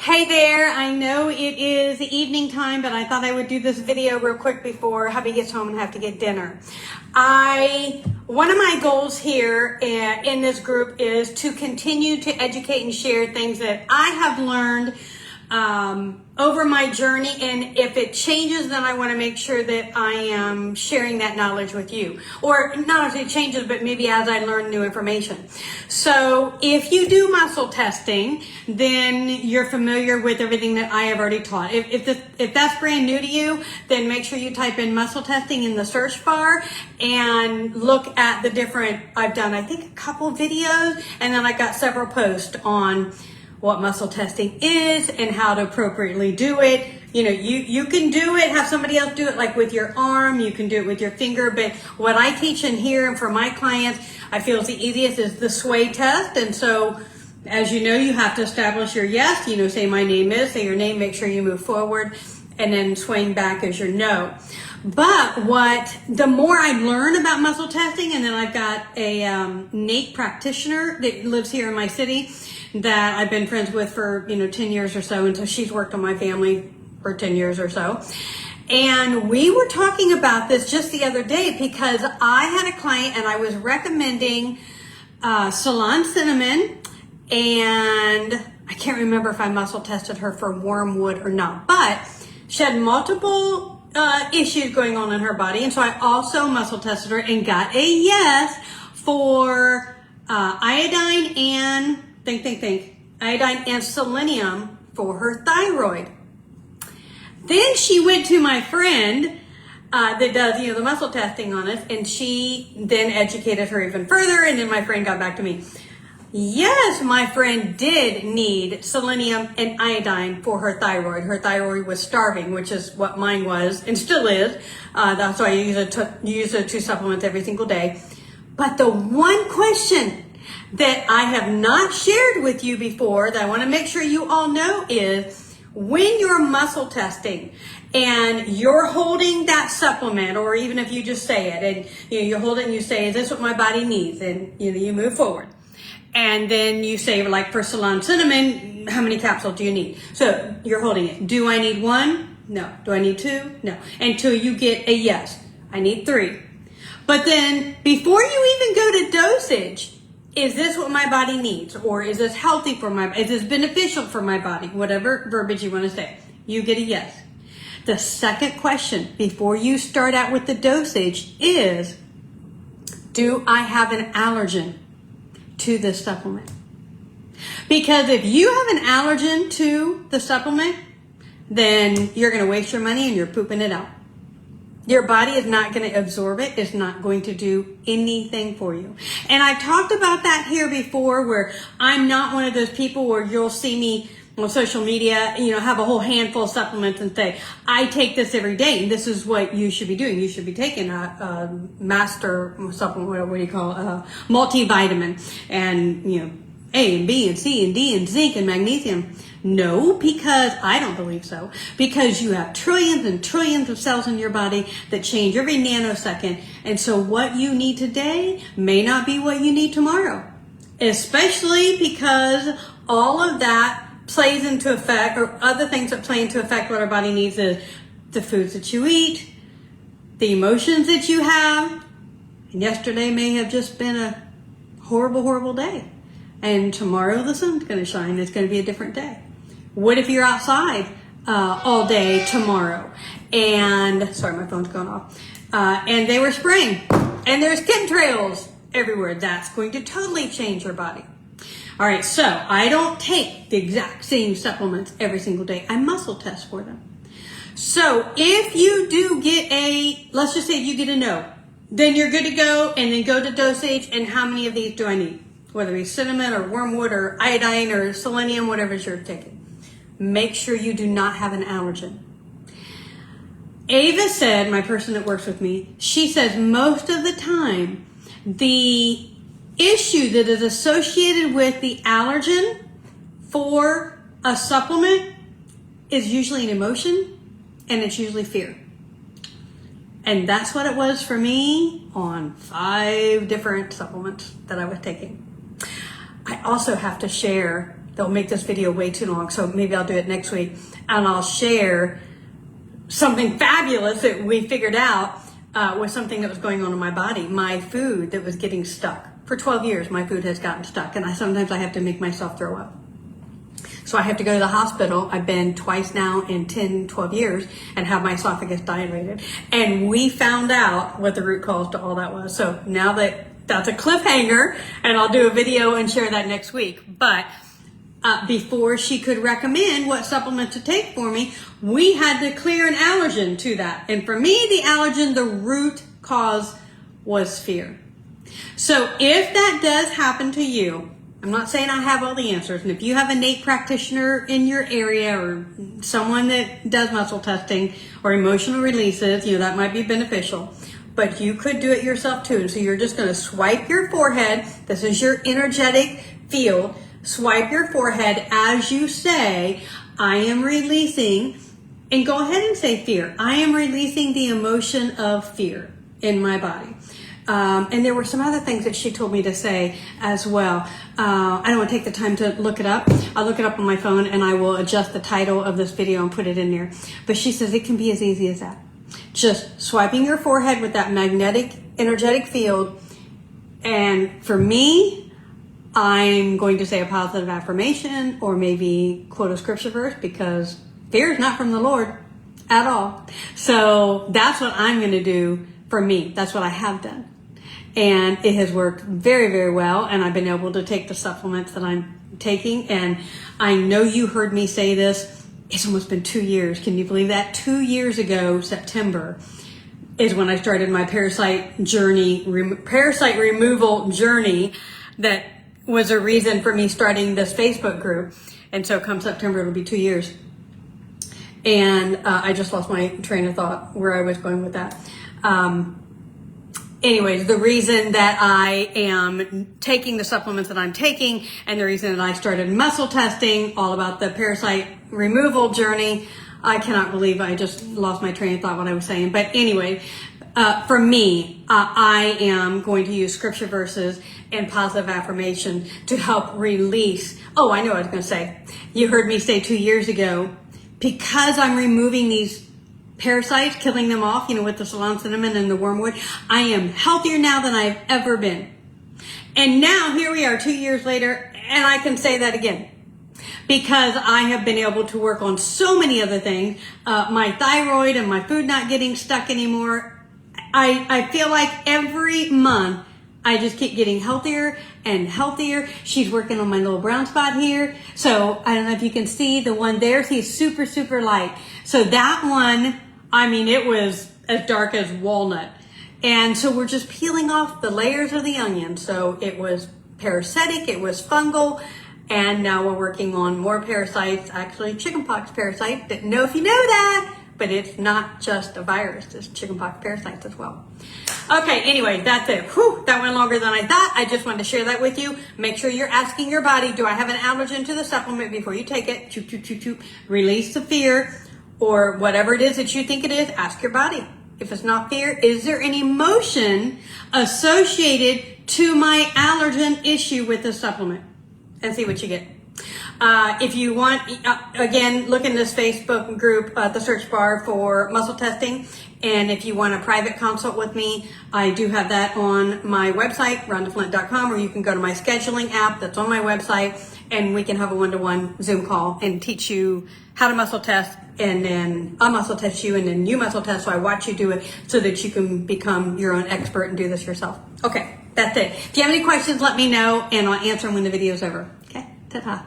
Hey there, I know it is the evening time, but I thought I would do this video real quick before hubby gets home and have to get dinner. One of my goals here in this group is to continue to educate and share things that I have learned over my journey, and if it changes, then I want to make sure that I am sharing that knowledge with you. Or not if it changes, but maybe as I learn new information. So if you do muscle testing, then you're familiar with everything that I have already taught. If that's brand new to you, then make sure you type in muscle testing in the search bar and look at the different, I've done I think a couple videos, and then I got several posts on what muscle testing is and how to appropriately do it. You know, you can do it, have somebody else do it, like with your arm, you can do it with your finger, but what I teach in here and for my clients, I feel is the easiest is the sway test. And so, as you know, you have to establish your yes, say my name is, say your name, make sure you move forward, and then swaying back as your no. But the more I learn about muscle testing, and then I've got a NAEK practitioner that lives here in my city that I've been friends with for 10 years or so, and so she's worked on my family for 10 years or so. And we were talking about this just the other day because I had a client and I was recommending Ceylon cinnamon, and I can't remember if I muscle tested her for wormwood or not, but she had multiple issues going on in her body, and so I also muscle tested her and got a yes for iodine and iodine and selenium for her thyroid. Then she went to my friend that does the muscle testing on us, and she then educated her even further, and then my friend got back to me. Yes, my friend did need selenium and iodine for her thyroid. Her thyroid was starving, which is what mine was and still is. That's why I use the two supplements every single day. But the one question that I have not shared with you before that I want to make sure you all know is when you're muscle testing and you're holding that supplement, or even if you just say it and you hold it and you say, is this what my body needs? And you move forward. And then you say, like for Ceylon cinnamon, how many capsules do you need? So you're holding it. Do I need one? No. Do I need two? No. Until you get a yes. I need 3. But then before you even go to dosage, is this what my body needs? Or is this healthy for my body? Is this beneficial for my body? Whatever verbiage you want to say. You get a yes. The second question before you start out with the dosage is, do I have an allergen to this supplement? Because if you have an allergen to the supplement, then you're going to waste your money and you're pooping it out. Your body is not going to absorb it. It's not going to do anything for you. And I've talked about that here before, where I'm not one of those people where you'll see me on social media, have a whole handful of supplements and say, I take this every day, and this is what you should be doing. You should be taking a master supplement, what do you call it, multivitamin, and, A and B and C and D and zinc and magnesium. No, because I don't believe so. Because you have trillions and trillions of cells in your body that change every nanosecond. And so what you need today may not be what you need tomorrow. Especially because all of that plays into effect, or other things that play into effect what our body needs is the foods that you eat, the emotions that you have. And yesterday may have just been a horrible, horrible day. And tomorrow the sun's going to shine. It's going to be a different day. What if you're outside all day tomorrow? And, sorry, my phone's going off. And they were spraying. And there's chemtrails everywhere. That's going to totally change your body. All right, so I don't take the exact same supplements every single day. I muscle test for them. So if you do get let's just say you get a no, then you're good to go, and then go to dosage. And how many of these do I need? Whether it be cinnamon or wormwood or iodine or selenium, whatever you're taking. Make sure you do not have an allergen. Ava said, my person that works with me, she says most of the time, the issue that is associated with the allergen for a supplement is usually an emotion, and it's usually fear. And that's what it was for me on 5 different supplements that I was taking. I also have to share they'll make this video way too long, so maybe I'll do it next week, and I'll share something fabulous that we figured out was something that was going on in my body. My food that was getting stuck. For 12 years, my food has gotten stuck, and sometimes I have to make myself throw up. So I have to go to the hospital. I've been twice now in 10, 12 years and have my esophagus dilated. And we found out what the root cause to all that was. So now that's a cliffhanger, and I'll do a video and share that next week. But before she could recommend what supplement to take for me, we had to clear an allergen to that. And for me, the allergen, the root cause was fear. So if that does happen to you, I'm not saying I have all the answers. And if you have a NAEP practitioner in your area or someone that does muscle testing or emotional releases, that might be beneficial. But you could do it yourself too. So you're just going to swipe your forehead. This is your energetic field. Swipe your forehead as you say, I am releasing, and go ahead and say fear. I am releasing the emotion of fear in my body. And there were some other things that she told me to say as well. I don't want to take the time to look it up. I'll look it up on my phone and I will adjust the title of this video and put it in there. But she says it can be as easy as that. Just swiping your forehead with that magnetic, energetic field. And for me, I'm going to say a positive affirmation or maybe quote a scripture verse, because fear is not from the Lord at all. So that's what I'm going to do for me. That's what I have done. And it has worked very, very well. And I've been able to take the supplements that I'm taking. And I know you heard me say this. It's almost been 2 years. Can you believe that? 2 years ago, September, is when I started my parasite removal journey. That was a reason for me starting this Facebook group. And so come September, it'll be 2 years. And I just lost my train of thought where I was going with that. Anyways, the reason that I am taking the supplements that I'm taking and the reason that I started muscle testing, all about the parasite removal journey, I cannot believe I just lost my train of thought what I was saying. But anyway, for me, I am going to use scripture verses and positive affirmation to help release. Oh, I know what I was going to say. You heard me say 2 years ago, because I'm removing these parasites, killing them off, with the Ceylon cinnamon and the wormwood, I am healthier now than I've ever been. And now here we are 2 years later, and I can say that again, because I have been able to work on so many other things, my thyroid and my food not getting stuck anymore. I feel like every month I just keep getting healthier and healthier. She's working on my little brown spot here. So I don't know if you can see the one there. See, super, super light. So that one, it was as dark as walnut. And so we're just peeling off the layers of the onion. So it was parasitic, it was fungal, and now we're working on more parasites, actually chickenpox parasite. Didn't know if you know that, but it's not just a virus, it's chickenpox parasites as well. Okay, anyway, that's it. Whew, that went longer than I thought. I just wanted to share that with you. Make sure you're asking your body, do I have an allergen to the supplement before you take it? Choop, choop, choop, choop. Release the fear or whatever it is that you think it is. Ask your body. If it's not fear, is there an emotion associated to my allergen issue with the supplement? And see what you get. If you want, again, look in this Facebook group, the search bar for muscle testing. And if you want a private consult with me, I do have that on my website, rhondaflint.com, or you can go to my scheduling app that's on my website, and we can have a one-to-one Zoom call and teach you how to muscle test, and then I'll muscle test you, and then you muscle test, so I watch you do it so that you can become your own expert and do this yourself. Okay, that's it. If you have any questions, let me know, and I'll answer them when the video's over. Okay, ta-ta.